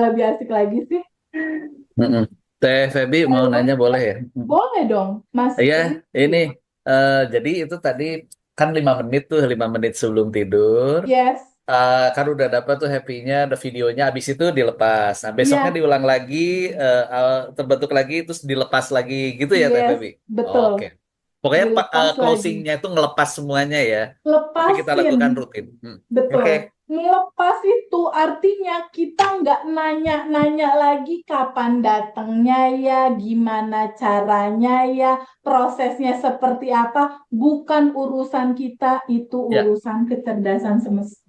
lebih asik lagi sih. Mm-mm. Teh Feby mau Halo, nanya boleh ya? boleh dong, Mas Iya, Rizky. ini jadi itu tadi kan 5 menit tuh, 5 menit sebelum tidur. Yes, Kan udah dapat tuh happy-nya, ada videonya, habis itu dilepas. Nah, besoknya iya, diulang lagi, terbentuk lagi, terus dilepas lagi, gitu ya Teh yes, Feby? Oke. betul. Pokoknya Dilepas lagi. closing-nya itu ngelepas semuanya ya. Tapi kita lakukan Lepasin, rutin. Oke. betul. Ngelepas itu artinya kita nggak nanya-nanya lagi kapan datangnya ya, gimana caranya ya, prosesnya seperti apa. Bukan urusan kita, itu Ya, urusan kecerdasan semesta.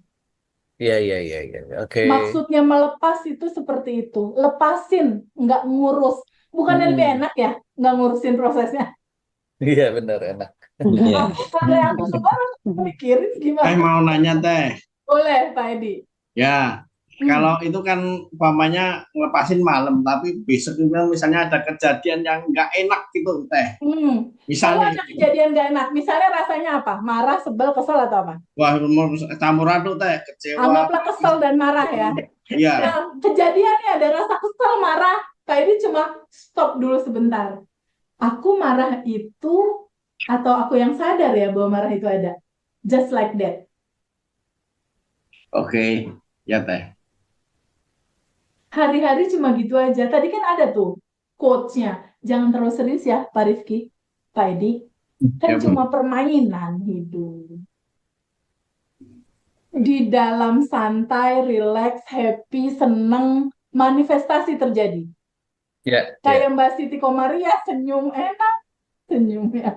iya, iya, iya, iya. Oke. Maksudnya melepas itu seperti itu. Lepasin, nggak ngurus. Bukannya lebih Mm-mm. enak ya, nggak ngurusin prosesnya. Iya, benar, enak. Aku Iya. kalau yang aku dengar mikirin gimana. Mau nanya teh, Boleh, Pak Edi. ya Hmm. kalau itu kan umpamanya ngelepasin malam, tapi besok juga misalnya ada kejadian yang nggak enak gitu teh, Hmm. Kalau misalnya ada gitu. kejadian gak enak, misalnya rasanya apa? Marah, sebel, kesel atau apa? Wah, campur aduk teh, kecewa, Anggaplah kesel dan marah ya. ya. Nah, kejadiannya ada rasa kesel, marah. Pak Edi cuma stop dulu sebentar. Aku marah itu atau aku yang sadar ya bahwa marah itu ada. Just like that. Oke, ya teh. Hari-hari cuma gitu aja. Tadi kan ada tuh quotes-nya. Jangan terlalu serius ya, Pak Rifki, Pak Edi. Kan Ya bu. cuma permainan hidup. Di dalam santai, relax, happy, seneng, manifestasi terjadi. Ya, Kayak ya. Mbak Siti Komaria, senyum enak, senyum ya.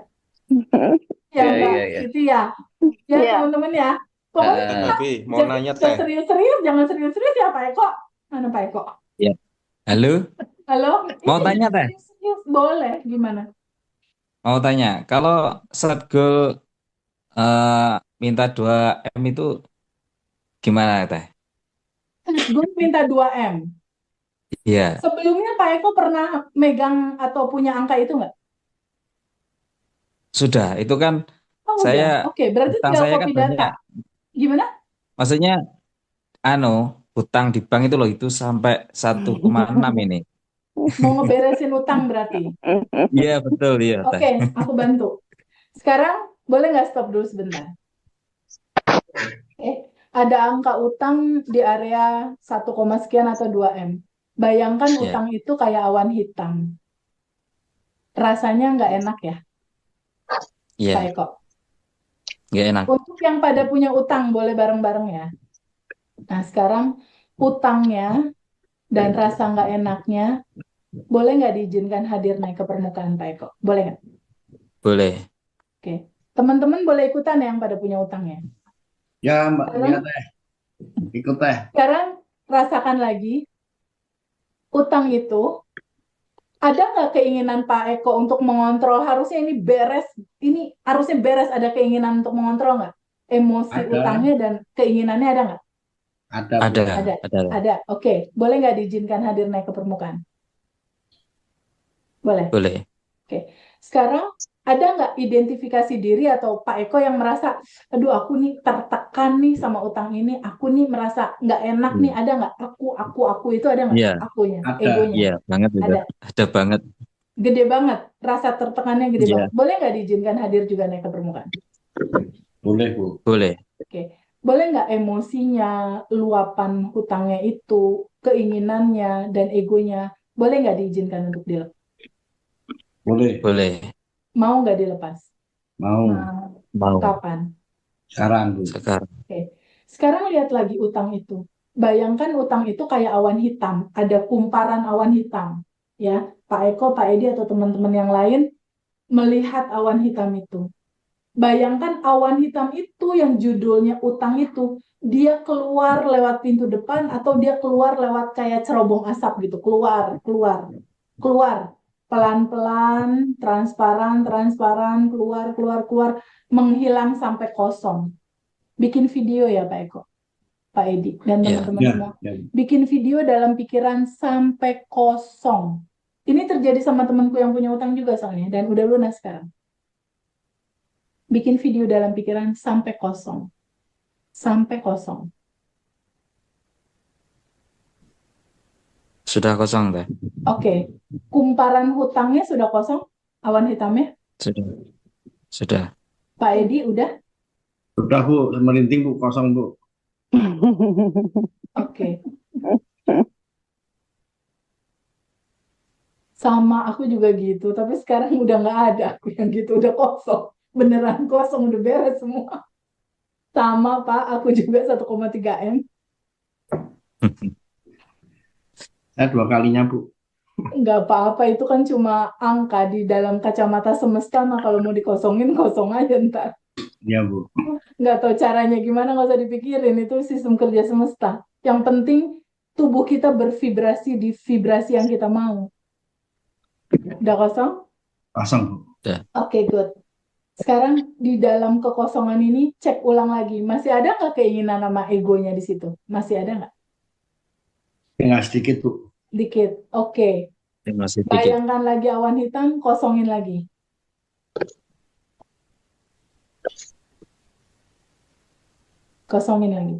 Ya Ya, Mbak ya, ya. Siti ya. Ya Iya, teman-teman ya. Pokoknya Teh kita Feby mau nanya jangan teh. serius-serius, jangan serius-serius ya Pak Eko. Mana Pak Eko? Ya. Halo, Halo? mau Iya tanya jangan teh? serius-serius. Boleh, gimana? Mau tanya, kalau set goal eh, minta 2 M itu gimana teh? Gue minta 2 M. Iya, Sebelumnya Pak Eko pernah megang atau punya angka itu nggak? sudah. Itu kan Oh saya udah. Oke, berarti hutang tinggal saya kan copy data. banyak. Gimana? Maksudnya, anu, hutang di bank itu loh itu sampai 1,6 ini. Mau ngeberesin utang berarti. Iya betul, iya teh. Oke, aku bantu. Sekarang boleh nggak stop dulu sebentar? Ada angka utang di area 1, sekian atau 2 M. Bayangkan Iya, utang itu kayak awan hitam. Rasanya nggak enak ya, Pak iya, Eko. nggak enak. Untuk yang pada punya utang, boleh bareng-bareng ya. Nah, sekarang utangnya dan rasa nggak enaknya, boleh nggak diizinkan hadir naik ke permukaan, Pak Eko? Boleh nggak? Boleh, Oke. Teman-teman boleh ikutan yang pada punya utang ya. Ya mbak, ya Sekarang, teh, ikut teh. sekarang rasakan lagi, utang itu ada nggak keinginan Pak Eko untuk mengontrol? Harusnya ini beres, ini harusnya beres. Ada keinginan untuk mengontrol nggak? Emosi Ada, utangnya dan keinginannya ada nggak? ada bu. ada, Ada, ada. ada. Oke, boleh nggak diizinkan hadir naik ke permukaan? Boleh. Boleh. Oke. Sekarang ada nggak identifikasi diri atau Pak Eko yang merasa, aduh aku nih tertekan nih sama utang ini, aku nih merasa nggak enak nih, Hmm. ada nggak? Aku itu ada nggak? Iya, Akunya, Ada. egonya, iya banget itu. ada. Ada banget. Gede banget, rasa tertekannya gede Iya, banget. Boleh nggak diizinkan hadir juga naik ke permukaan? Boleh bu. boleh, Oke, boleh nggak emosinya, luapan hutangnya itu, keinginannya, dan egonya, boleh nggak diizinkan untuk dilepas? Boleh. boleh. Mau nggak dilepas? Mau. Nah, Mau kapan? Sekarang bu. sekarang. Oke, sekarang lihat lagi utang itu. Bayangkan utang itu kayak awan hitam, ada kumparan awan hitam. Ya, Pak Eko, Pak Edi, atau teman-teman yang lain melihat awan hitam itu. Bayangkan awan hitam itu yang judulnya utang itu, dia keluar lewat pintu depan atau dia keluar lewat kayak cerobong asap gitu, keluar, keluar, keluar, pelan-pelan, transparan, transparan, keluar, keluar, keluar, menghilang sampai kosong. Bikin video ya Pak Eko, Pak Edi, dan Ya, teman-teman semua. Ya, ya. Bikin video dalam pikiran sampai kosong. Ini terjadi sama temanku yang punya utang juga soalnya, dan udah lunas sekarang. Bikin video dalam pikiran sampai kosong. Sampai kosong. Sudah kosong teh. Oke. Kumparan hutangnya sudah kosong? Awan hitamnya? Sudah. Sudah. Pak Edi udah? Sudah Bu, merinding Bu, kosong Bu. Oke. Sama aku juga gitu, tapi sekarang udah nggak ada aku yang gitu, udah kosong. Beneran kosong, udah beres semua. Sama Pak, aku juga 1,3 M. Saya 2 kalinya Bu. Nggak apa-apa, itu kan cuma angka di dalam kacamata semesta, nah kalau mau dikosongin, kosong aja ntar. Iya Bu. Nggak tahu caranya gimana, nggak usah dipikirin, itu sistem kerja semesta. Yang penting tubuh kita bervibrasi di vibrasi yang kita mau. Udah kosong? Kosong Bu. Sudah. Oke, good. Sekarang di dalam kekosongan ini cek ulang lagi. Masih ada nggak keinginan sama egonya di situ? Masih ada nggak? Tinggal sedikit Bu. Dikit. Oke. Masih dikit. Bayangkan lagi awan hitam, kosongin lagi. Kosongin lagi.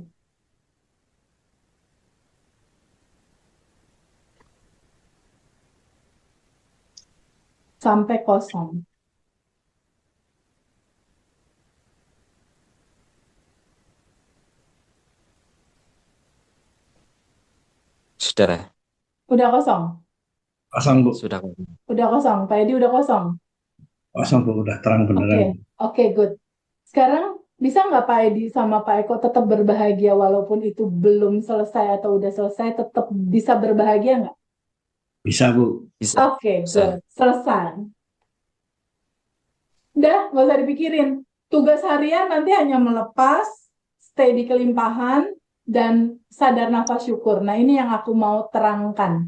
Sampai kosong. Sudah. Udah kosong? Kosong Bu. Sudah kosong. Udah kosong. Pak Edi udah kosong? Kosong Bu, udah terang Oke. beneran. Oke, good. Sekarang bisa nggak Pak Edi sama Pak Eko tetap berbahagia walaupun itu belum selesai atau udah selesai, tetap bisa berbahagia nggak? Bisa Bu. Bisa. Oke, Bisa. good. Selesai. Udah, nggak usah dipikirin. Tugas harian nanti hanya melepas, stay di kelimpahan, dan sadar nafas syukur. Nah, ini yang aku mau terangkan.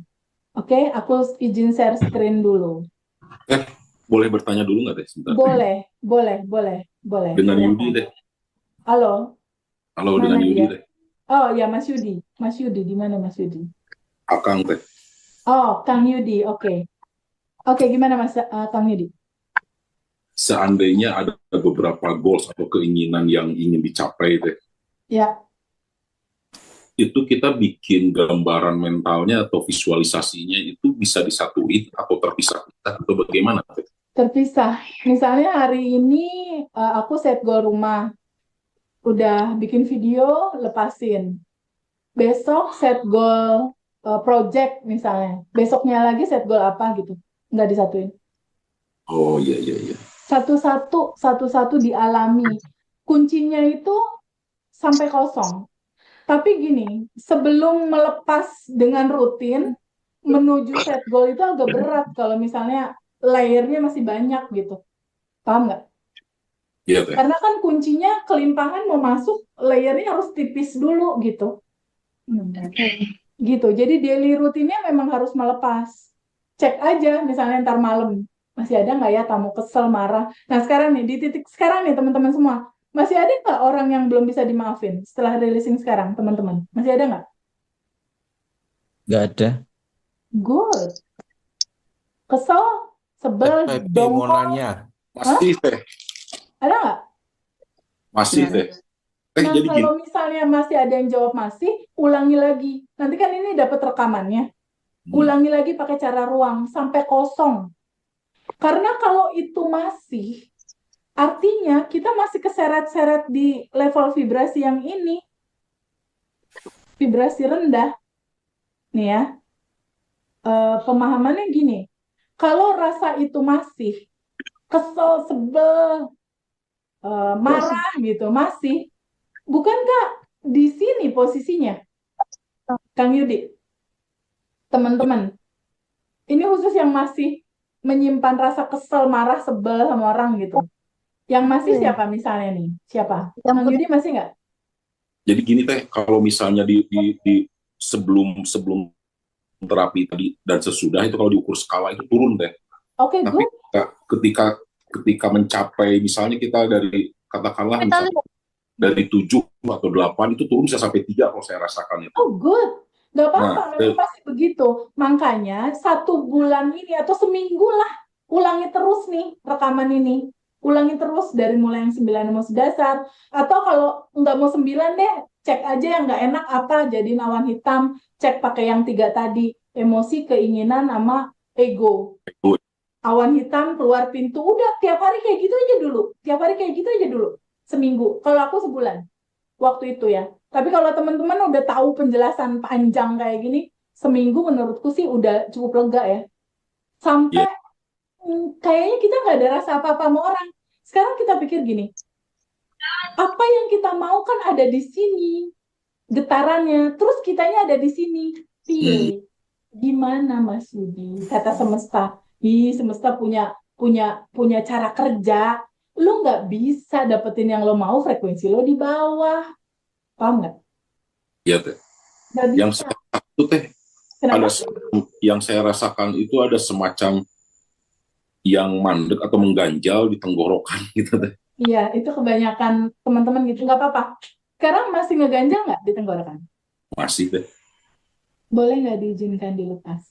Oke, aku izin share screen dulu. Boleh bertanya dulu nggak deh sebentar? Boleh. Dengan Silakan. Yudi deh. Halo, Halo, mana dengan Yudi dia? deh. Oh ya, Mas Yudi. Mas Yudi, di mana Mas Yudi? Akang teh. Oh, Kang Yudi, oke. Oke, gimana Mas Kang Yudi? Seandainya ada beberapa goals atau keinginan yang ingin dicapai teh, Ya, itu kita bikin gambaran mentalnya atau visualisasinya itu bisa disatuin atau terpisah-pisah atau bagaimana teh? terpisah. Misalnya hari ini aku set goal rumah. Udah bikin video, lepasin. Besok set goal project misalnya. Besoknya lagi set goal apa gitu. Nggak disatuin. Oh iya. Satu-satu dialami. Kuncinya itu sampai kosong. Tapi gini, sebelum melepas dengan rutin, menuju set goal itu agak berat kalau misalnya layernya masih banyak gitu. Paham nggak? Iya teh. Karena kan kuncinya kelimpahan mau masuk, layernya harus tipis dulu gitu. Gitu. Jadi daily rutinnya memang harus melepas. Cek aja misalnya ntar malam. Masih ada nggak ya tamu kesel, marah. Nah sekarang nih, di titik sekarang nih teman-teman semua. Masih ada nggak orang yang belum bisa dimaafin setelah releasing sekarang, teman-teman? Masih ada nggak? Nggak ada. Good. Kesel, sebel, Pepi mau dongkol. nanya. Masih teh. Ada nggak? Masih teh. Nah, Jadi gini. kalau misalnya masih ada yang jawab masih, ulangi lagi. Nanti kan ini dapat rekamannya. Ulangi lagi pakai cara ruang sampai kosong. Karena kalau itu masih, artinya kita masih keseret-seret di level vibrasi yang ini. Vibrasi rendah. Nih ya. Pemahamannya gini. Kalau rasa itu masih kesel, sebel, marah gitu, masih. Bukankah di sini posisinya? Kang Yudi, teman-teman, ini khusus yang masih menyimpan rasa kesel, marah, sebel sama orang gitu. Yang masih siapa misalnya nih? Siapa? Kang Yudi masih nggak? Jadi gini teh, kalau misalnya di sebelum terapi tadi dan sesudah itu kalau diukur skala itu turun teh. Oke, Tapi good. ketika mencapai misalnya kita dari katakanlah misalnya dari 7 atau 8 itu turun bisa sampai 3 kalau saya rasakan itu. Oh, good. Nggak apa-apa, Nah, memang pasti begitu. Makanya 1 bulan ini atau seminggu lah, ulangi terus nih rekaman ini. Ulangi terus dari mulai yang 9 emosi dasar. Atau kalau nggak mau 9 deh, cek aja yang nggak enak apa, jadiin awan hitam. Cek pakai yang 3 tadi. emosi, keinginan, sama ego. Ego. Awan hitam keluar pintu, udah tiap hari kayak gitu aja dulu. Tiap hari kayak gitu aja dulu. Seminggu. Kalau aku sebulan. Waktu itu ya. Tapi kalau teman-teman udah tahu penjelasan panjang kayak gini, seminggu menurutku sih udah cukup lega ya. Sampai Ya, kayaknya kita nggak ada rasa apa-apa sama orang. Sekarang kita pikir gini, apa yang kita mau kan ada di sini, getarannya. Terus kitanya ada di sini. Piye? Gimana Mas Yudi? Kata semesta. Ih, semesta punya punya punya cara kerja. Lu nggak bisa dapetin yang lo mau, frekuensi lo di bawah. Paham nggak? ya teh. Nggak Yang bisa. saya itu teh Kenapa? yang saya rasakan itu ada semacam yang mandek atau mengganjal di tenggorokan gitu teh. Iya, itu kebanyakan teman-teman gitu. Nggak apa-apa. Sekarang masih ngeganjal nggak di tenggorokan? Masih teh. Boleh nggak diizinkan dilepas?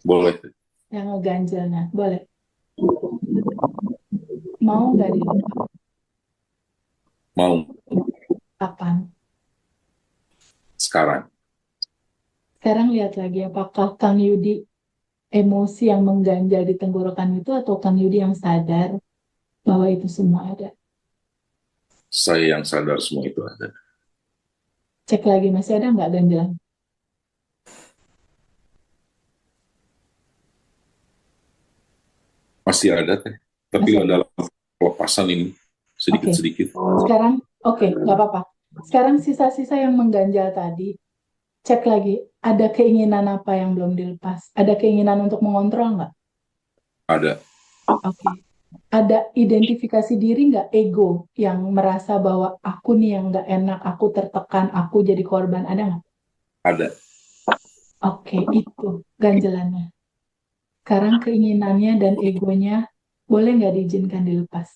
Boleh teh. Yang ngeganjalnya, boleh. Mau nggak dilepas? Mau Kapan? sekarang. Sekarang lihat lagi, apakah Kang Yudi emosi yang mengganjal di tenggorokan itu atau Kang Yudi yang sadar bahwa itu semua ada? Saya yang sadar semua itu ada. Cek lagi, masih ada nggak ganjalan? Masih ada teh. Tapi Masih ada. dalam pelepasan ini Oke. sedikit-sedikit. Sekarang, oke, nggak apa-apa. Sekarang sisa-sisa yang mengganjal tadi, cek lagi, ada keinginan apa yang belum dilepas? Ada keinginan untuk mengontrol nggak? Ada. Oke. Ada identifikasi diri nggak, ego yang merasa bahwa aku nih yang nggak enak, aku tertekan, aku jadi korban, ada nggak? Ada. Oke, itu ganjalannya. Sekarang keinginannya dan egonya boleh nggak diizinkan dilepas?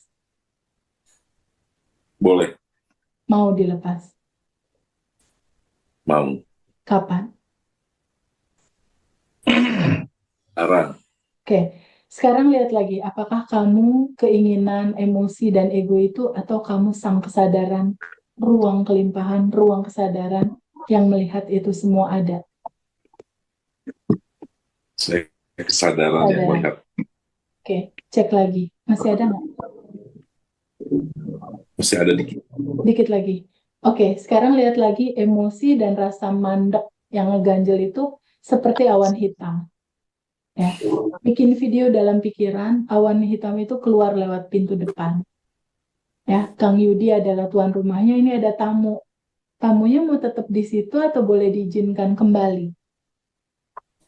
Boleh. Mau dilepas? Mau. Kapan? Sekarang. Oke, sekarang lihat lagi, apakah kamu keinginan, emosi, dan ego itu, atau kamu sang kesadaran, ruang kelimpahan, ruang kesadaran yang melihat itu semua ada? Saya kesadaran yang Kesadaran. melihat. Oke, cek lagi. Masih ada nggak? Masih ada dikit. Dikit lagi. Oke, sekarang lihat lagi emosi dan rasa mandek yang ngeganjel itu seperti awan hitam. Ya, bikin video dalam pikiran, awan hitam itu keluar lewat pintu depan. Ya, Kang Yudi adalah tuan rumahnya, ini ada tamu. Tamunya mau tetap di situ atau boleh diizinkan kembali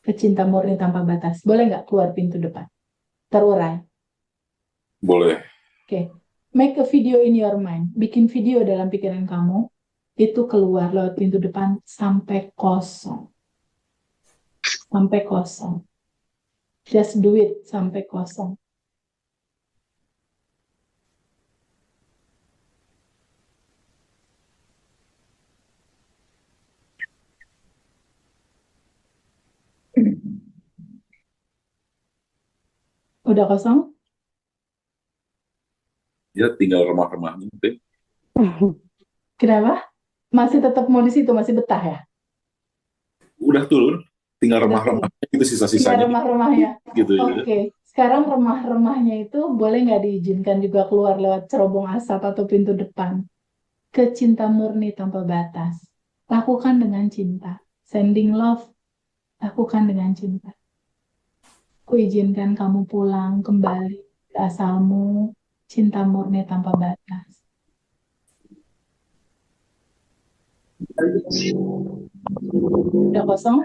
ke Cinta Murni Tanpa Batas? Boleh nggak keluar pintu depan? Terurai. Boleh. Oke, make a video in your mind. Bikin video dalam pikiran kamu, itu keluar lewat pintu depan sampai kosong. Sampai kosong. Just do it sampai kosong. Udah kosong? Ya tinggal remah-remahnya teh. Kenapa? Masih tetap mau di situ, masih betah ya? Udah turun. Tinggal Udah turun. remah-remahnya itu Tinggal sisa-sisanya remah-remahnya. gitu ya. Oke, sekarang remah-remahnya itu boleh nggak diizinkan juga keluar lewat cerobong asap atau pintu depan ke Cinta Murni Tanpa Batas. Lakukan dengan cinta. Sending love, lakukan dengan cinta. Ku izinkan kamu pulang kembali ke asalmu, Cinta Murni Tanpa Batas. Udah kosong?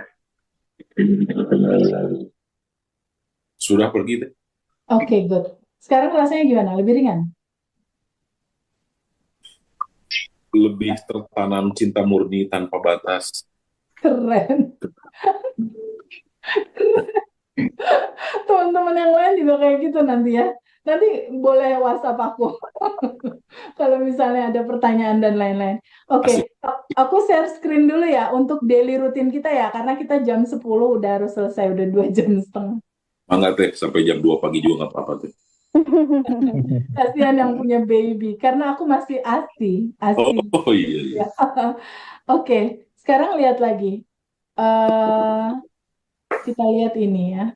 Sudah pergi teh. Oke, good. Sekarang rasanya gimana? Lebih ringan? Lebih tertanam cinta murni tanpa batas. Keren. Teman-teman yang lain juga kayak gitu nanti ya. Nanti boleh WhatsApp aku kalau misalnya ada pertanyaan dan lain-lain. Oke, aku share screen dulu ya untuk daily rutin kita ya, karena kita jam 10 udah harus selesai, udah 2 jam setengah. Enggak teh, sampai jam 2 pagi juga nggak apa-apa teh. Kasihan yang punya baby, karena aku masih ASI. Oh iya, iya. Oke, Sekarang lihat lagi. Eh, kita lihat ini ya.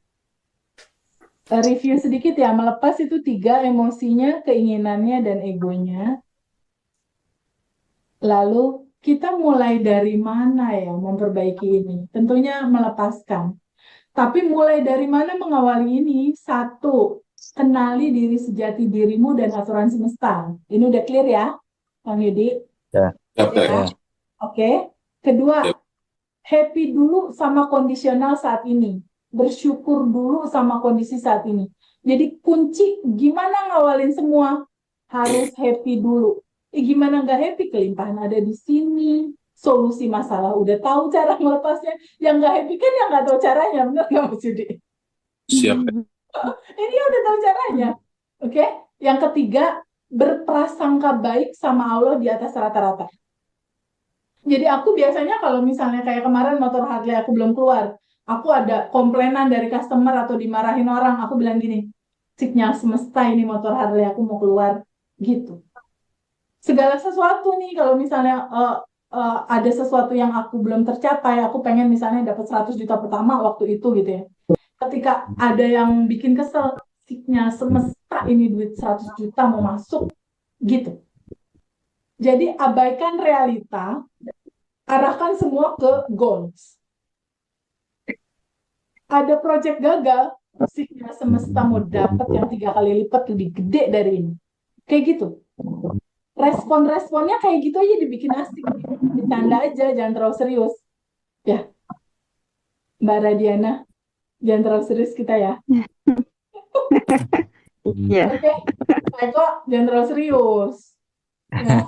Review sedikit ya. Melepas itu 3, emosinya, keinginannya, dan egonya. Lalu kita mulai dari mana ya memperbaiki ini? Tentunya melepaskan. Tapi mulai dari mana mengawali ini? 1, kenali diri sejati dirimu dan aturan semesta. Ini udah clear ya, Bang Yudi? Ya. Siap, Teh. Ya. Oke. Kedua, happy dulu sama kondisional saat ini. Bersyukur dulu sama kondisi saat ini. Jadi kunci gimana ngawalin semua? Harus happy dulu. Gimana nggak happy? Kelimpahan ada di sini. Solusi masalah udah tahu cara melepasnya. Yang nggak happy kan yang nggak tahu caranya. Benar nggak Mas Yudi? Siap, Teh. Ini udah tahu caranya. Oke. Yang ketiga, berprasangka baik sama Allah di atas rata-rata. Jadi aku biasanya kalau misalnya kayak kemarin motor Harley aku belum keluar, aku ada komplainan dari customer atau dimarahin orang, aku bilang gini, sinyal semesta ini motor Harley aku mau keluar, gitu. Segala sesuatu nih kalau misalnya ada sesuatu yang aku belum tercapai, aku pengen misalnya dapat 100 juta pertama waktu itu gitu ya. Ketika ada yang bikin kesel, sinyal semesta ini duit 100 juta mau masuk, gitu. Jadi abaikan realita, arahkan semua ke goals. Ada project gagal, sinyal semesta mau dapat yang 3 kali lipat lebih gede dari ini. Kayak gitu. Respon-responnya kayak gitu aja dibikin asik. Bercanda aja, jangan terlalu serius. Ya, Mbak Radiana, jangan terlalu serius kita ya. Iya. Oke, Pak Eko, jangan terlalu serius. Ya.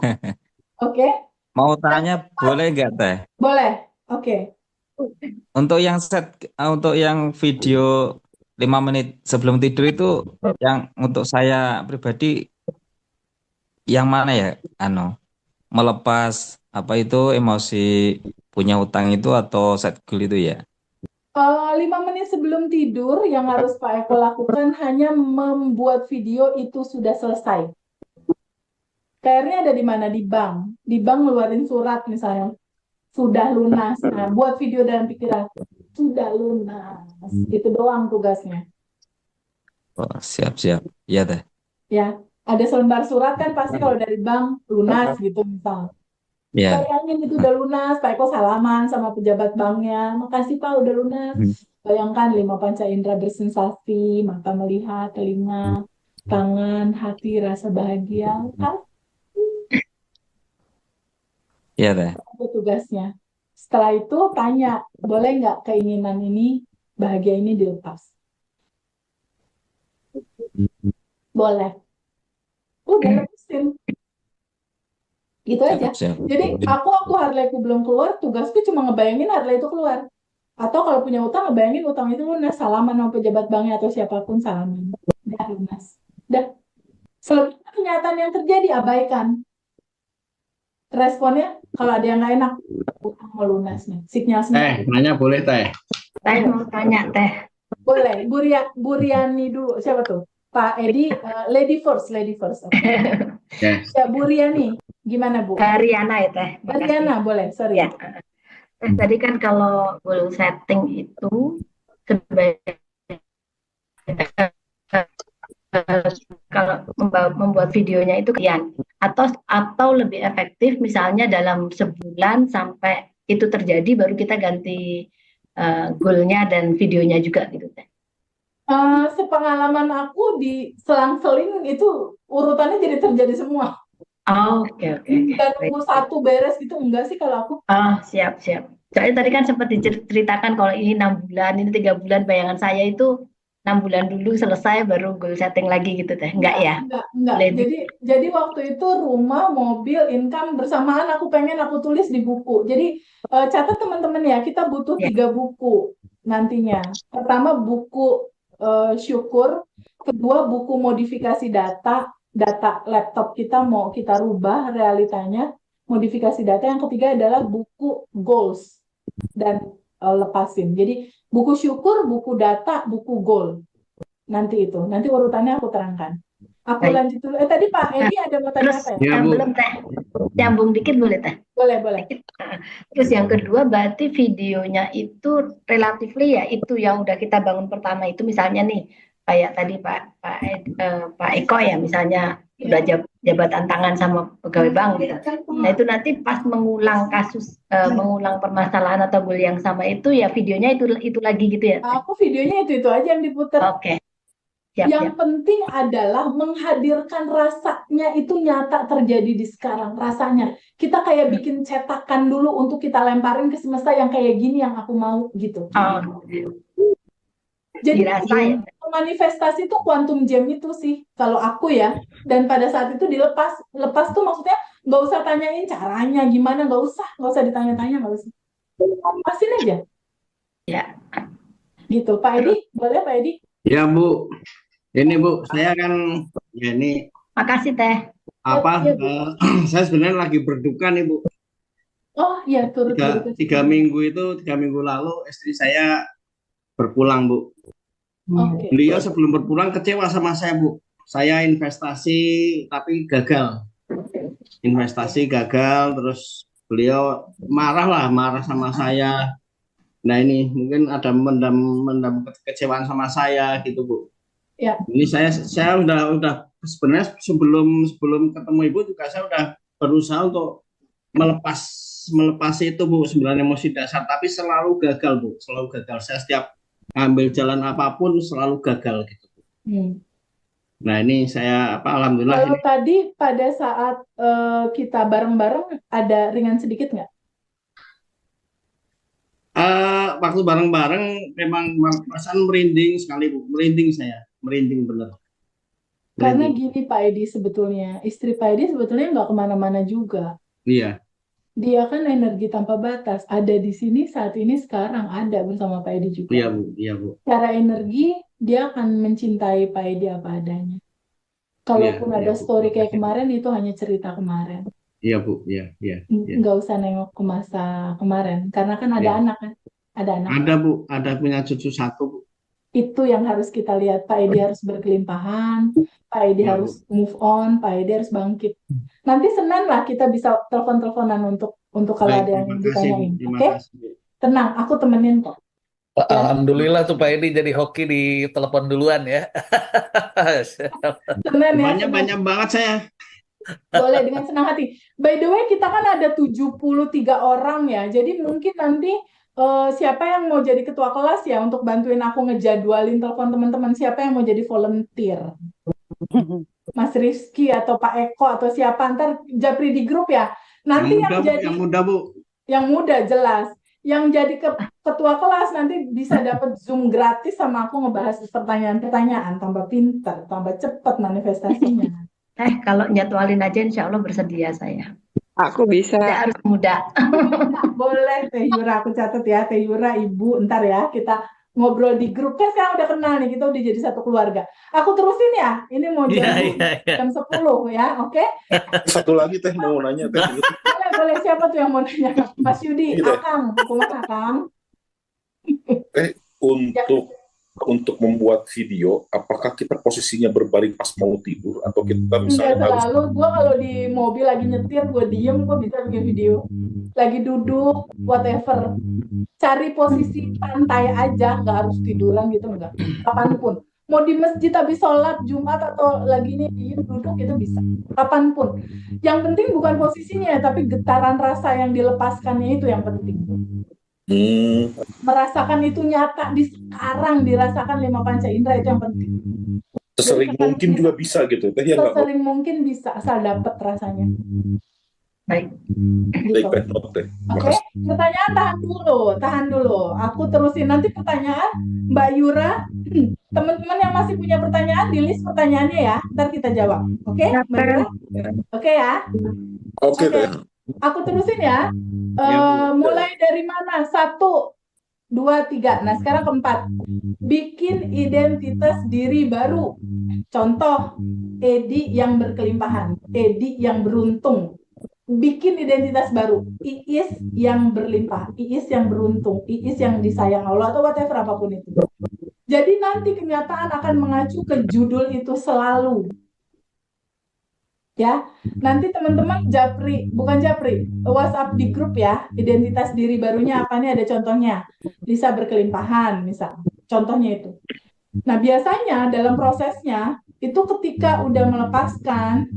Oke, Mau tanya boleh nggak Teh? boleh. Oke. Untuk yang video 5 menit sebelum tidur itu yang untuk saya pribadi yang mana ya? Melepas apa itu emosi punya utang itu atau set goal itu ya? 5 menit sebelum tidur yang harus Pak Eko lakukan hanya membuat video itu sudah selesai. PR-nya ada di mana? Di bank. Di bank ngeluarin surat misalnya. Sudah lunas. Nah, buat video dalam pikiran. Sudah lunas. Itu doang tugasnya. Oh, siap-siap. Iya Teh. Ya, ada selembar surat kan pasti kalau dari bank lunas gitu misal. Iya. Bayangin itu udah lunas, Pak Eko salaman sama pejabat banknya. Makasih Pak, udah lunas. Bayangkan 5 panca indera bersensasi, mata melihat, telinga, tangan, hati, rasa bahagia. Kan Iya Teh. itu tugasnya. Setelah itu tanya, boleh nggak keinginan ini, bahagia ini dilepas? Boleh. Udah lepasin. Gitu aja. Siap-siap. Jadi aku Harley-ku belum keluar, tugasku cuma ngebayangin Harley itu keluar. Atau kalau punya utang, ngebayangin utang itu lunas, salaman sama pejabat banknya atau siapapun salaman. Udah lunas. Udah. Selebihnya kenyataan yang terjadi, abaikan. Responnya, kalau ada yang nggak enak, utang mau lunas nih. Sinyal semesta. Nanya boleh Teh. Saya mau tanya Teh. Boleh. Bu Riani dulu. Siapa tuh? Pak Edi, lady first. Oke. Ya. Ya, Bu Riani, gimana Bu? Riana ya Teh. Mbak Makasih. Riana, boleh. Sorry. Ya. Tadi kan kalau goal setting itu sebaiknya kalau membuat videonya itu kalian atau lebih efektif misalnya dalam sebulan sampai itu terjadi baru kita ganti goalnya dan videonya juga gitu Teh. Sepengalaman aku di selang-seling itu urutannya jadi terjadi semua. Oke. Dan nunggu satu beres gitu enggak sih kalau aku. Siap. Soalnya tadi kan sempat diceritakan kalau ini 6 bulan, ini 3 bulan, bayangan saya itu 6 bulan dulu selesai baru goal setting lagi gitu Teh. Enggak ya? Enggak. Jadi waktu itu rumah, mobil, income bersamaan aku pengen aku tulis di buku. Jadi catat teman-teman ya, kita butuh 3 buku nantinya. Pertama buku syukur, kedua buku modifikasi data laptop kita mau kita rubah realitanya, modifikasi data. Yang ketiga adalah buku goals dan lepasin. Jadi buku syukur, buku data, buku goal. Nanti urutannya aku terangkan. Aku Baik. lanjut dulu. Tadi Pak Edi ada mau tanya Terus apa ya? Ya, Bu. belum teh, nyambung dikit boleh teh? Boleh, boleh. Terus yang kedua berarti videonya itu relatifly ya itu yang udah kita bangun pertama itu misalnya nih kayak tadi Pak Eko ya misalnya udah jabatan tangan sama pegawai bank gitu. Nah itu nanti pas mengulang kasus mengulang permasalahan atau goal yang sama itu ya videonya itu lagi gitu ya. Aku videonya itu aja yang diputar. Oke. Siap, Yang siap. penting adalah menghadirkan rasanya itu nyata terjadi di sekarang. Rasanya. Kita kayak bikin cetakan dulu untuk kita lemparin ke semesta yang kayak gini yang aku mau gitu. Oh, Jadi dirasa ya. manifestasi itu quantum jam itu sih kalau aku ya. Dan pada saat itu lepas tuh maksudnya nggak usah tanyain caranya gimana, nggak usah ditanya-tanya, nggak usah. Lepasin aja. Ya. Gitu. Pak Edi, boleh Pak Edi? Ya, Bu. Ini, Bu, saya kan ya ini Makasih teh. apa Ya, Bu. saya sebenarnya lagi berduka nih, Bu. Oh iya, turut Tiga minggu lalu istri saya berpulang, Bu. Oke. Beliau sebelum berpulang kecewa sama saya, Bu. Saya investasi tapi gagal. Investasi gagal, terus beliau marah sama saya. Nah ini mungkin ada mendam kekecewaan sama saya gitu, Bu. Ya. Ini saya udah sebenarnya sebelum ketemu Ibu juga saya udah berusaha untuk melepas itu, Bu, 9 emosi dasar, tapi selalu gagal, Bu. Selalu gagal. Saya setiap ambil jalan apapun selalu gagal gitu. Nah ini saya alhamdulillah. Kalau tadi pada saat kita bareng-bareng ada ringan sedikit nggak? Waktu bareng-bareng memang perasaan merinding sekali, Bu. Merinding bener. Karena gini Pak Edi sebetulnya, istri Pak Edi sebetulnya nggak kemana-mana juga. Iya. Dia kan energi tanpa batas, ada di sini saat ini sekarang ada bersama Pak Edi juga. Iya, Bu. Iya, Bu. Secara energi dia akan mencintai Pak Edi apa adanya. Kalaupun ada story kayak kemarin itu hanya cerita kemarin. Iya, Bu. Iya. Nggak usah nengok ke masa kemarin, karena kan ada anak kan, ada anak. Ada, Bu. Ada punya cucu 1, Bu. Itu yang harus kita lihat. Pak Edi harus berkelimpahan, Pak Edi harus move on, Pak Edi harus bangkit. Nanti Senin lah kita bisa telepon-teleponan untuk kalau ada yang ditanyain. Oke? Tenang, aku temenin kok. Alhamdulillah tuh Pak Edi jadi hoki di telepon duluan ya. Senin ya. Banyak banget saya. Boleh dengan senang hati. By the way, kita kan ada 73 orang ya. Jadi mungkin nanti siapa yang mau jadi ketua kelas ya untuk bantuin aku ngejadwalin telepon teman-teman, siapa yang mau jadi volunteer? Mas Rizky atau Pak Eko atau siapa, ntar japri di grup ya. Nanti yang muda, Bu. Yang muda jelas. Yang jadi ketua kelas nanti bisa dapat Zoom gratis sama aku ngebahas pertanyaan-pertanyaan, tambah pintar, tambah cepat manifestasinya. Kalau nyatualin aja insya Allah bersedia saya. Aku bisa. Tidak harus muda. Boleh Teh Yura, aku catat ya Teh Yura, Ibu, ntar ya kita ngobrol di grup. Kan sekarang udah kenal nih, kita udah jadi satu keluarga. Aku terusin ya, ini mau jam 10 ya, oke? Satu lagi Teh mau nanya Teh. Boleh, siapa tuh yang mau nanya? Mas Yudi, Akang, Akang. Untuk membuat video, apakah kita posisinya berbaring pas mau tidur atau kita misalnya harus? Enggak terlalu, gue kalau di mobil lagi nyetir, gue diem, gue bisa bikin video. Lagi duduk, whatever. Cari posisi santai aja, nggak harus tiduran gitu, enggak. Kapanpun. Mau di masjid habis sholat Jumat atau lagi nih diem duduk itu bisa. Kapanpun. Yang penting bukan posisinya, tapi getaran rasa yang dilepaskannya itu yang penting. Merasakan itu nyata di sekarang, dirasakan 5 panca indera itu yang penting. Sesering mungkin juga bisa gitu. Sesering mungkin bisa, asal dapat rasanya. Baik. Gitu. Oke, pertanyaan tahan dulu. Aku terusin nanti pertanyaan Mbak Yura. Teman-teman yang masih punya pertanyaan, di list pertanyaannya ya. Ntar kita jawab. Oke, Mbak Yura? Oke ya? Oke. Aku terusin ya. Mulai dari mana? 1, 2, 3. Nah, sekarang keempat. Bikin identitas diri baru. Contoh, Edi yang berkelimpahan, Edi yang beruntung. Bikin identitas baru. Iis yang berlimpah, Iis yang beruntung, Iis yang disayang Allah, atau whatever apapun itu. Jadi nanti kenyataan akan mengacu ke judul itu selalu. Ya, nanti teman-teman japri, bukan japri, WhatsApp di grup ya, identitas diri barunya apa nih, ada contohnya. Lisa berkelimpahan, misal. Contohnya itu. Nah, biasanya dalam prosesnya, itu ketika udah melepaskan,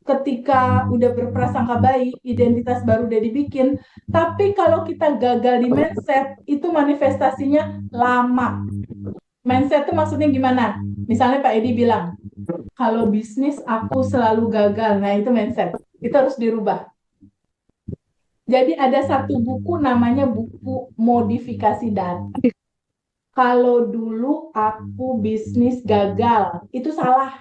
ketika udah berprasangka baik, identitas baru udah dibikin, tapi kalau kita gagal di mindset, itu manifestasinya lama. Mindset itu maksudnya gimana? Misalnya Pak Edi bilang, kalau bisnis aku selalu gagal. Nah, itu mindset. Itu harus dirubah. Jadi ada satu buku namanya buku modifikasi data. Kalau dulu aku bisnis gagal, itu salah.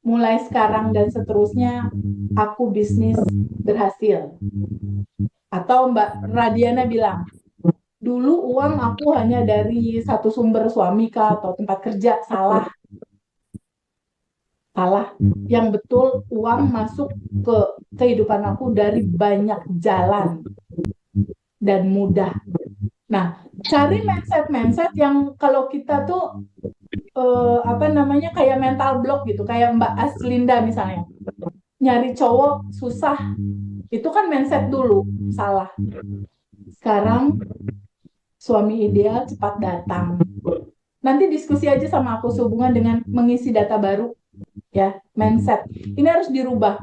Mulai sekarang dan seterusnya aku bisnis berhasil. Atau Mbak Radiana bilang, dulu uang aku hanya dari satu sumber suami kah atau tempat kerja, salah. Salah. Yang betul uang masuk ke kehidupan aku dari banyak jalan dan mudah. Nah, cari mindset-mindset yang kalau kita tuh kayak mental block gitu, kayak Mbak Aslinda misalnya. Nyari cowok susah. Itu kan mindset dulu, salah. Sekarang suami ideal cepat datang. Nanti diskusi aja sama aku sehubungan dengan mengisi data baru. Ya, mindset. Ini harus dirubah.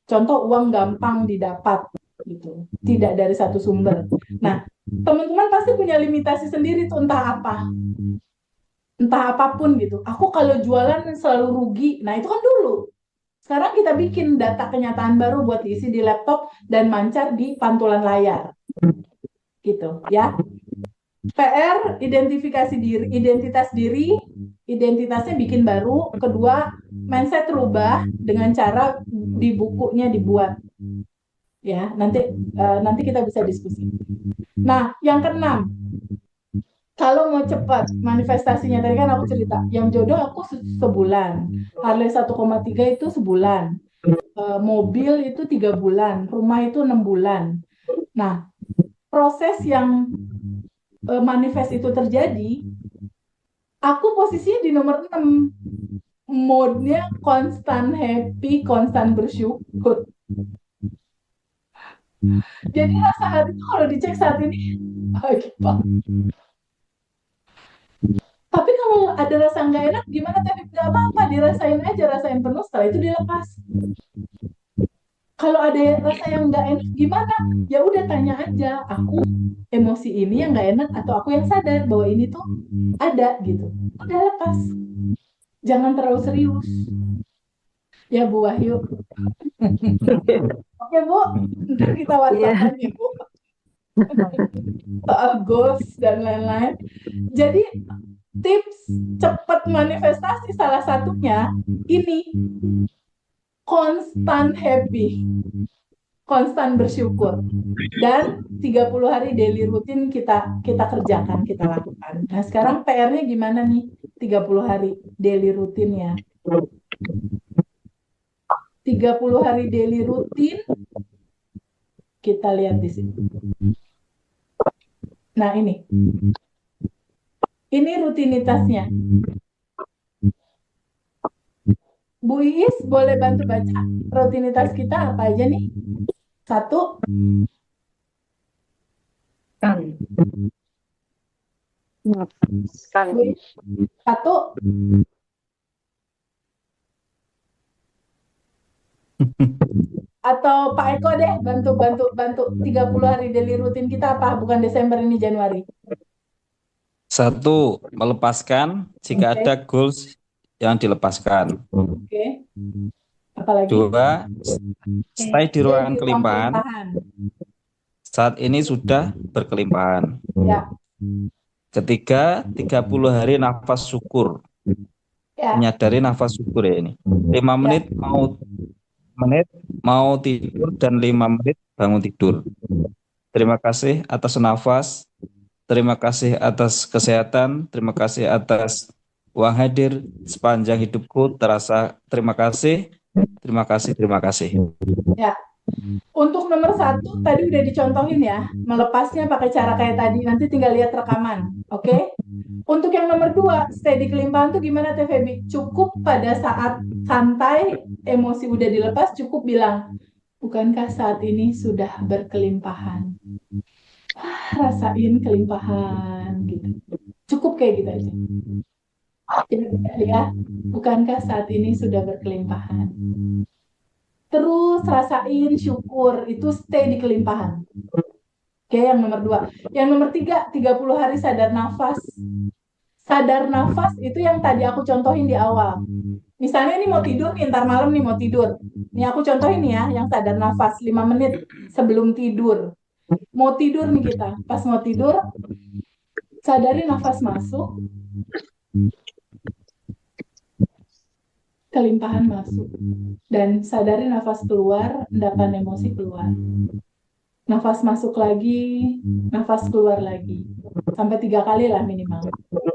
Contoh uang gampang didapat gitu. Tidak dari satu sumber. Nah, teman-teman pasti punya limitasi sendiri tuh entah apa. Entah apapun gitu. Aku kalau jualan selalu rugi. Nah, itu kan dulu. Sekarang kita bikin data kenyataan baru buat diisi di laptop dan mancar di pantulan layar. Gitu, ya. PR, identifikasi diri, identitasnya bikin baru. Kedua, mindset rubah dengan cara di bukunya dibuat. Ya, nanti kita bisa diskusi. Nah, yang keenam, kalau mau cepat manifestasinya, tadi kan aku cerita, yang jodoh aku sebulan, Harley 1,3 itu sebulan, mobil itu 3 bulan, rumah itu 6 bulan. Nah, proses yang manifest itu terjadi, aku posisinya di nomor 6. Mode-nya konstan happy, konstan bersyukur. Jadi rasa hati itu kalau dicek saat ini bahagia banget. Tapi kalau ada rasa nggak enak, gimana tadi? Nggak apa-apa, dirasain aja, rasain penuh, setelah itu dilepas. Kalau ada rasa yang nggak enak, gimana? Ya udah tanya aja, aku emosi ini yang nggak enak atau aku yang sadar bahwa ini tuh ada gitu. Udah lepas. Jangan terlalu serius. Ya Bu Wahyu. Oke Bu, ntar kita WhatsApp nih Bu. Soal goals dan lain-lain. Jadi tips cepat manifestasi salah satunya ini konstan happy, konstan bersyukur, dan 30 hari daily rutin kita kerjakan, kita lakukan. Nah sekarang PR-nya gimana nih 30 hari daily rutinnya? 30 hari daily rutin kita lihat di sini. Nah ini rutinitasnya. Bu Iis boleh bantu baca rutinitas kita apa aja nih? 1. Kan. Bu Iis. 1. Atau Pak Eko deh bantu 30 hari daily rutin kita apa? Bukan Desember ini, Januari. 1. Melepaskan jika Oke. ada goals yang dilepaskan. Oke. Apalagi? 2. Stay di ruangan kelimpahan. Saat ini sudah berkelimpahan. Ya. 3. 30 hari nafas syukur. Ya. Menyadari nafas syukur ya ini. 5 menit mau tidur dan 5 menit bangun tidur. Terima kasih atas nafas. Terima kasih atas kesehatan. Terima kasih atas uang hadir sepanjang hidupku terasa. Terima kasih. Terima kasih. Terima kasih. Ya. Untuk nomor satu tadi udah dicontohin ya, melepasnya pakai cara kayak tadi. Nanti tinggal lihat rekaman, oke? Untuk yang nomor dua, stay di kelimpahan tuh gimana Teh Feby? Cukup pada saat santai, emosi udah dilepas, cukup bilang, bukankah saat ini sudah berkelimpahan? Rasain kelimpahan gitu. Cukup kayak gitu aja. Jadi ya, bukankah saat ini sudah berkelimpahan? Terus rasain syukur, itu stay di kelimpahan. Oke, yang nomor dua. Yang nomor tiga, 30 hari sadar nafas. Sadar nafas itu yang tadi aku contohin di awal. Misalnya ini mau tidur nih, ntar malam nih mau tidur. Ini aku contohin nih ya, yang sadar nafas 5 menit sebelum tidur. Mau tidur nih kita. Pas mau tidur, sadari nafas masuk, kelimpahan masuk. Dan sadari nafas keluar, endapan emosi keluar. Nafas masuk lagi, nafas keluar lagi. Sampai 3 kali lah minimal.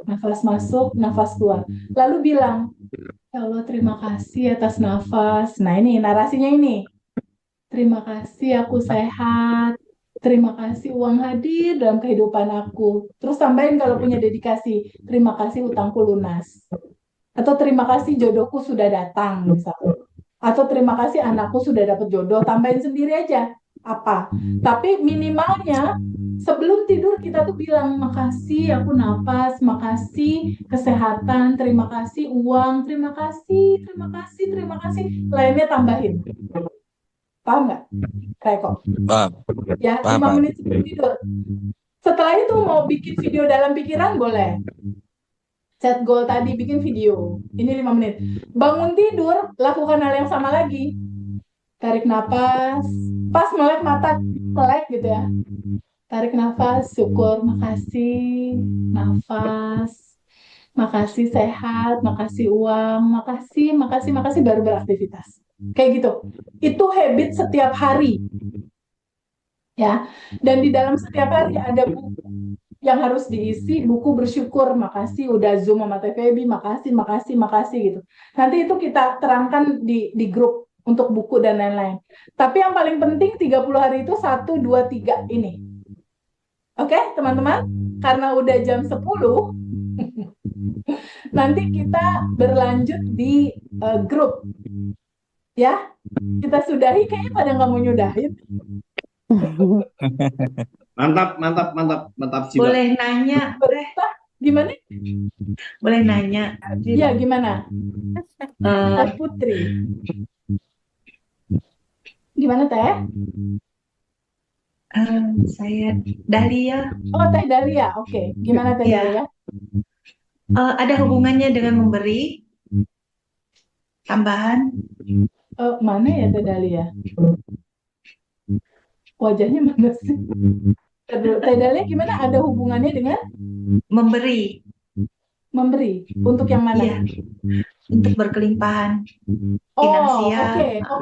Nafas masuk, nafas keluar. Lalu bilang, ya Allah terima kasih atas nafas. Nah ini narasinya ini. Terima kasih aku sehat. Terima kasih uang hadir dalam kehidupan aku. Terus tambahin kalau punya dedikasi. Terima kasih utangku lunas. Atau terima kasih jodohku sudah datang misalnya. Atau terima kasih anakku sudah dapat jodoh. Tambahin sendiri aja. Apa? Tapi minimalnya sebelum tidur kita tuh bilang makasih aku napas, makasih kesehatan, terima kasih uang, terima kasih, terima kasih, terima kasih. Lainnya tambahin. Paham nggak? Kayak kok. Paham, Ya, paham, 5 paham. menit sebelum tidur. Setelah itu mau bikin video dalam pikiran boleh. Set goal tadi bikin video. Ini 5 menit. Bangun tidur, lakukan hal yang sama lagi. Tarik napas, pas melek mata melek gitu ya. Tarik nafas, syukur, makasih, nafas, makasih sehat, makasih uang, makasih, makasih, makasih, baru beraktivitas. Kayak gitu. Itu habit setiap hari. Ya, dan di dalam setiap hari ada buku yang harus diisi, buku bersyukur, makasih udah Zoom sama Teh Feby, makasih, makasih, makasih gitu. Nanti itu kita terangkan di grup untuk buku dan lain-lain. Tapi yang paling penting 30 hari itu 1, 2, 3 ini. Oke, teman-teman? Karena udah jam 10, nanti kita berlanjut di grup. Ya, kita sudahi, kayaknya pada nggak mau nyudahin. Mantap, mantap, mantap, mantap jiwa. Boleh nanya, Betah, gimana? boleh nanya. Ya, gimana? Eh, Teh Putri. Gimana, Teh? saya Dahlia. Oh, Teh Dahlia. Oke. Gimana, Teh Ya. Dahlia? Ada hubungannya dengan memberi tambahan? Mana ya Teh Dahlia? Wajahnya mana sih? Teh Dahlia gimana? Ada hubungannya dengan Memberi, memberi? Untuk yang mana? iya, untuk berkelimpahan Oh, finansial.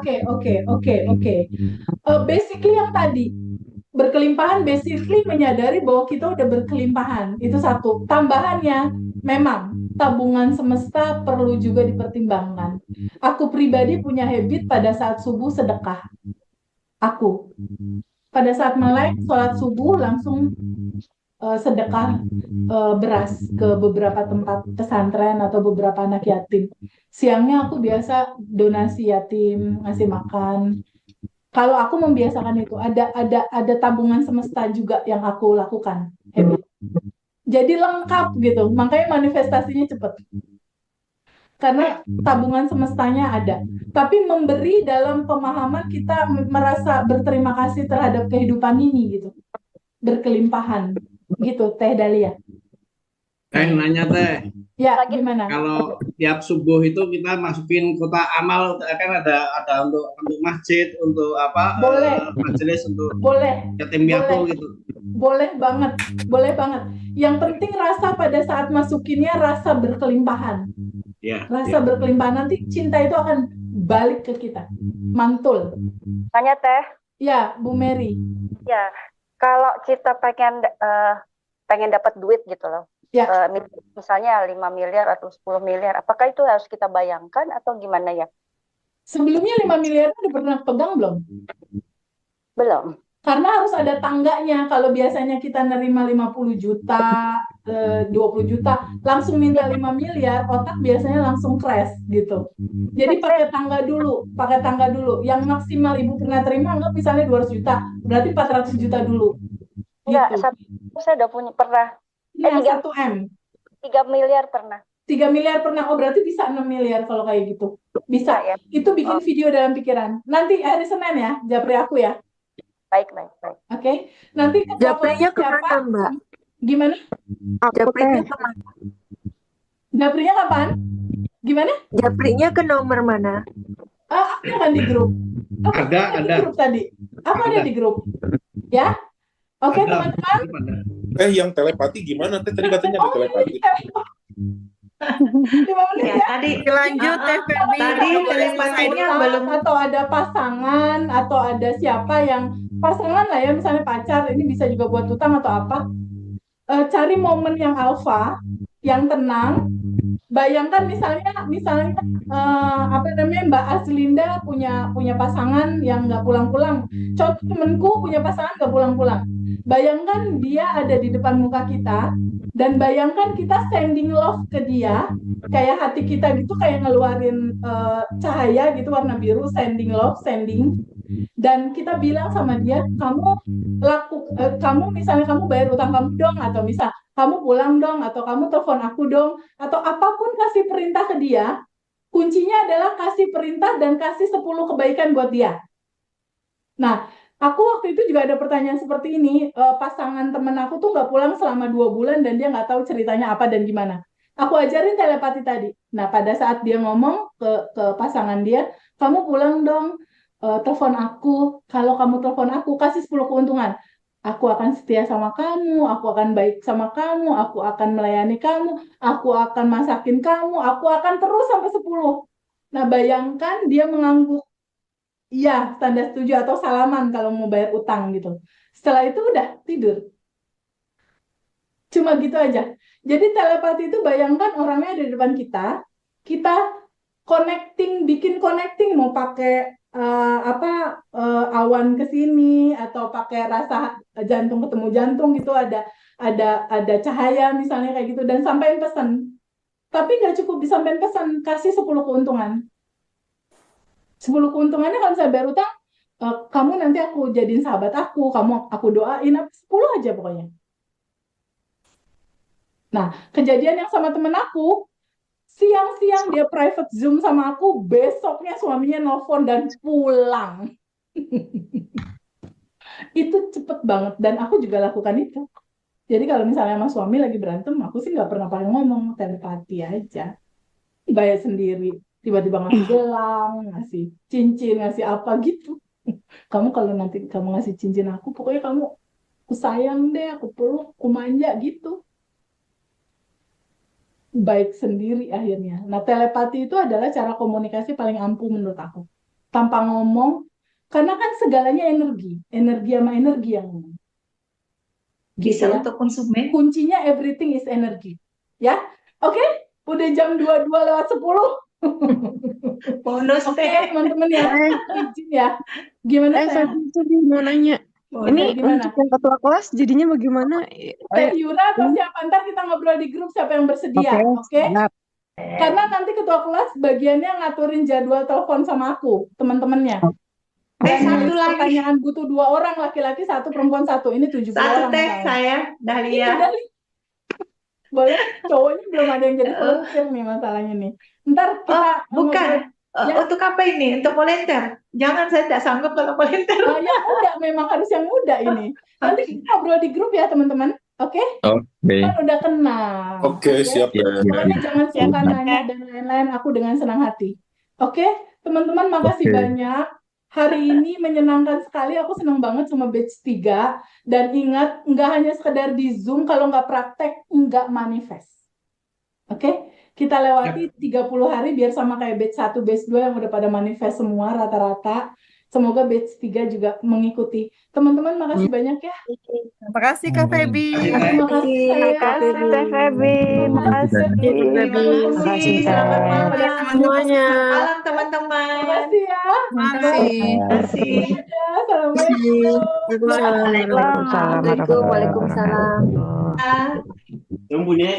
oke. Basically yang tadi, berkelimpahan basically menyadari bahwa kita udah berkelimpahan. Itu satu. Tambahannya, memang tabungan semesta perlu juga dipertimbangkan. Aku pribadi punya habit pada saat subuh sedekah. Aku. Pada saat melek, sholat subuh langsung sedekah beras ke beberapa tempat pesantren atau beberapa anak yatim. Siangnya aku biasa donasi yatim, ngasih makan. Kalau aku membiasakan itu, ada tabungan semesta juga yang aku lakukan. Habit. Jadi lengkap gitu, makanya manifestasinya cepat. Karena tabungan semestanya ada. Tapi memberi dalam pemahaman kita merasa berterima kasih terhadap kehidupan ini gitu. Berkelimpahan. Gitu, Teh Dahlia. Nanya Teh, Ya, gimana? kalau tiap subuh itu kita masukin kotak amal, kan ada untuk masjid, untuk apa? Boleh. Majelis untuk Boleh. yatim piatu gitu. Boleh banget. Boleh banget. Yang penting rasa pada saat masukinnya rasa berkelimpahan. Ya. Rasa berkelimpahan, nanti cinta itu akan balik ke kita. Mantul. Tanya Teh, Ya, Bu Mary. ya kalau kita pengen dapat duit gitu loh, Ya. misalnya 5 miliar atau 10 miliar, apakah itu harus kita bayangkan atau gimana ya? Sebelumnya 5 miliar udah pernah pegang belum? Belum. Karena harus ada tangganya. Kalau biasanya kita nerima 50 juta, 20 juta, langsung minta 5 miliar, otak biasanya langsung crash gitu. Jadi pakai tangga dulu. Yang maksimal Ibu pernah terima anggap misalnya 200 juta, berarti 400 juta dulu. Enggak, Gitu. saya udah punya pernah. Ya, 3 1M. 3 miliar pernah. 3 miliar pernah. Oh, berarti bisa 6 miliar kalau kayak gitu. Bisa. Ya. Itu bikin video dalam pikiran. Nanti hari Senin ya, japri aku ya. Baik. Oke. Nanti Japrinya kemana, siapa? Mbak? Gimana? Japrinya kemana? Japrinya kapan? Gimana? Japrinya ke nomor mana? Aku akan di grup. Ada. Di grup tadi. Aku ada di grup. Ya. Oke, Ada. teman-teman. Yang telepati gimana? Tadi katanya ada telepati. 5 menit Ya, ya. tadi Lanjut, Teh Febi. tadi telepatinya belum. Atau ada pasangan atau ada siapa yang pasangan lah ya, misalnya pacar, ini bisa juga buat utang atau apa. Cari momen yang alfa, yang tenang. Bayangkan misalnya apa namanya, Mbak Aslinda punya pasangan yang nggak pulang-pulang. Contoh temenku punya pasangan nggak pulang-pulang. Bayangkan dia ada di depan muka kita dan bayangkan kita sending love ke dia, kayak hati kita gitu kayak ngeluarin cahaya gitu warna biru, sending love, dan kita bilang sama dia, kamu misalnya kamu bayar utang kamu dong, atau misal kamu pulang dong, atau kamu telepon aku dong, atau apapun, kasih perintah ke dia. Kuncinya adalah kasih perintah dan kasih 10 kebaikan buat dia. Nah, aku waktu itu juga ada pertanyaan seperti ini. Pasangan temen aku tuh nggak pulang selama 2 bulan dan dia nggak tahu ceritanya apa dan gimana. Aku ajarin telepati tadi. Nah, pada saat dia ngomong ke pasangan dia, kamu pulang dong, telepon aku. Kalau kamu telepon aku, kasih 10 keuntungan. Aku akan setia sama kamu, aku akan baik sama kamu, aku akan melayani kamu, aku akan masakin kamu, aku akan terus sampai 10. Nah, bayangkan dia mengangguk. Iya, tanda setuju atau salaman kalau mau bayar utang gitu. Setelah itu udah tidur. Cuma gitu aja. Jadi telepati itu bayangkan orangnya ada di depan kita bikin connecting, mau pakai awan ke sini atau pakai rasa jantung ketemu jantung gitu, ada cahaya misalnya kayak gitu, dan sampaikan pesan. Tapi nggak cukup disampaikan pesan, kasih 10 keuntungan. 10 keuntungannya kalau saya bayar utang, kamu nanti aku jadiin sahabat aku doain, 10 aja pokoknya. Nah, kejadian yang sama temen aku, siang-siang dia private Zoom sama aku, besoknya suaminya nelfon dan pulang. Itu cepet banget, dan aku juga lakukan itu. Jadi kalau misalnya sama suami lagi berantem, aku sih nggak pernah pakai ngomong, telepati aja. Bayar sendiri, tiba-tiba ngasih gelang, ngasih cincin, ngasih apa gitu. Kamu kalau nanti kamu ngasih cincin aku, pokoknya aku sayang deh, aku peluk, aku manja gitu. Baik sendiri akhirnya. Nah, telepati itu adalah cara komunikasi paling ampuh menurut aku. Tanpa ngomong, karena kan segalanya energi sama energi yang ngomong. Bisa ya. untuk konsumen. Kuncinya everything is energy. Ya, oke? Udah jam 22:10. Bonus Oke, teman-teman ya. Izin ya. Gimana saya? Saya mau nanya. Ini gimana? untuk yang ketua kelas jadinya bagaimana? Teh Yura atau siapa? Ntar kita ngobrol di grup siapa yang bersedia, oke? Karena nanti ketua kelas bagiannya ngaturin jadwal telepon sama aku, teman-temannya. Satu lagi. Pertanyaan butuh 2 orang, laki-laki 1, perempuan 1. Ini 70 orang. Satu teh saya, Dahlia. Boleh, cowoknya belum ada yang jadi volunteer nih masalahnya nih. Ntar kita bukan. Untuk apa ini? Untuk volunteer? Jangan, saya tidak sanggup kalau volunteer. Ya udah, memang harus yang muda ini. Nanti kita ngobrol di grup ya teman-teman. Oke? Kan udah kenal. Oke, siap ya. Pokoknya jangan suka nanya dan lain-lain. Aku dengan senang hati. Oke, teman-teman, makasih banyak. Hari ini menyenangkan sekali. Aku senang banget sama batch 3. Dan ingat, nggak hanya sekedar di Zoom. Kalau nggak praktek, nggak manifest. Oke? Kita lewati 30 hari biar sama kayak batch 1, batch 2 yang udah pada manifest semua rata-rata. Semoga batch 3 juga mengikuti. Teman-teman makasih banyak ya. Terima kasih Kak Feby. Terima kasih saya. Makasih Teh Feby, makasih. Terima kasih. Makasih, Selamat Teh. malam. Semuanya. Malam teman-teman. Terima kasih ya. Terima kasih. Ya, assalamualaikum. Waalaikumsalam warahmatullahi wabarakatuh. Ah. Yang punya